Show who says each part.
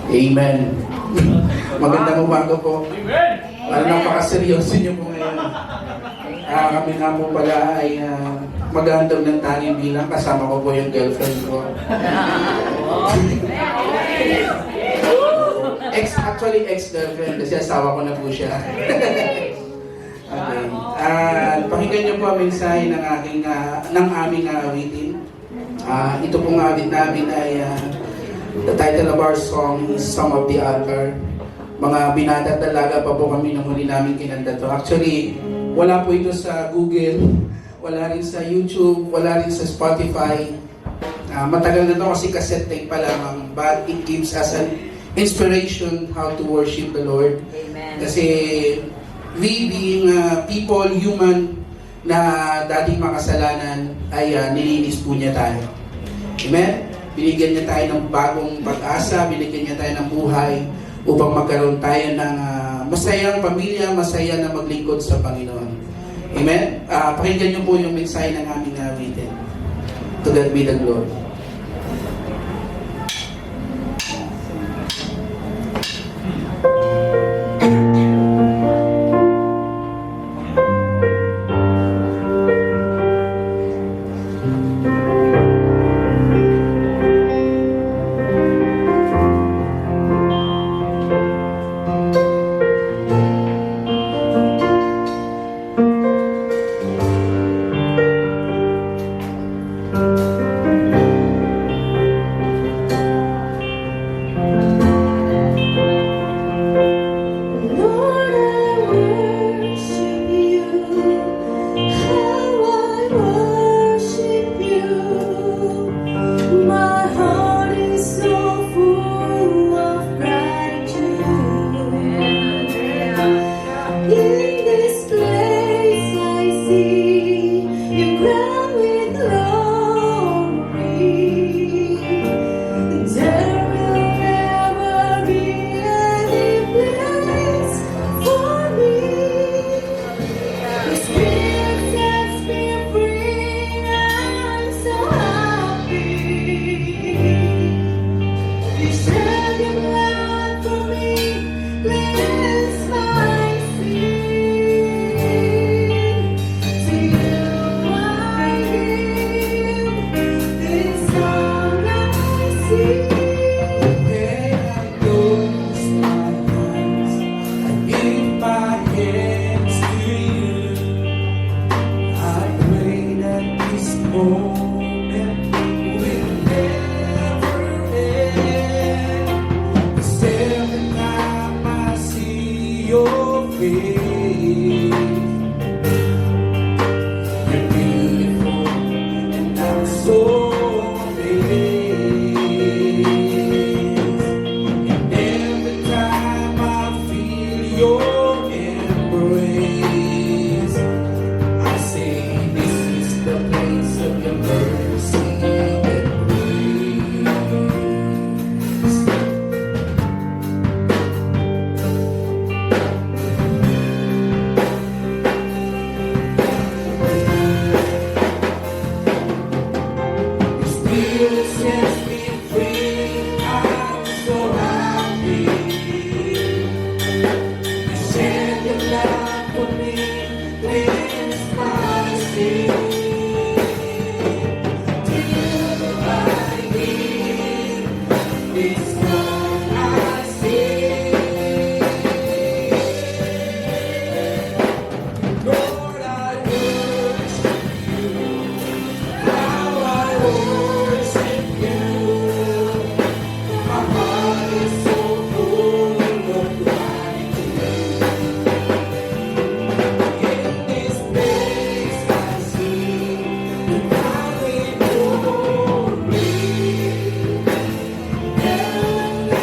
Speaker 1: Amen. Magandang umaga po.
Speaker 2: Amen!
Speaker 1: Napakaseryoso niyo po ngayon. Kami nga po pala ay magandang ng tanging bilang. Kasama ko po yung girlfriend ko. Actually ex-girlfriend kasi asawa ko na po siya. Okay. Pakinggan niyo po ang mensahe ng aming awitin. Ito pong awit namin ay the title of our song is Song of the Altar. Mga binata talaga pa po kami nung huli namin kinanta to. Actually, wala po ito sa Google, wala rin sa YouTube, wala rin sa Spotify. Matagal na to kasi cassette tape pa lamang, but it gives us an inspiration how to worship the Lord.
Speaker 3: Amen.
Speaker 1: Kasi we being people, human, na dating makasalanan ay nilinis po niya tayo. Amen? Binigyan niya tayo ng bagong pag-asa, binigyan niya tayo ng buhay upang magkaroon tayo ng masayang pamilya, masaya na maglingkod sa Panginoon. Amen? Pakinggan niyo po yung mensahe ng aming awitin. To God be the glory. Your face, you're beautiful and I'm so amazed. And every time I feel your embrace, I say this is the place of your mercy and grace. Spirit sets me free, I'm so happy. You shed your love for me, cleanse my sin. Till I hear this song I sing. Lord, I worship you. How I worship you. My heart is so full of gratitude. In this place I see the power in glory. Heaven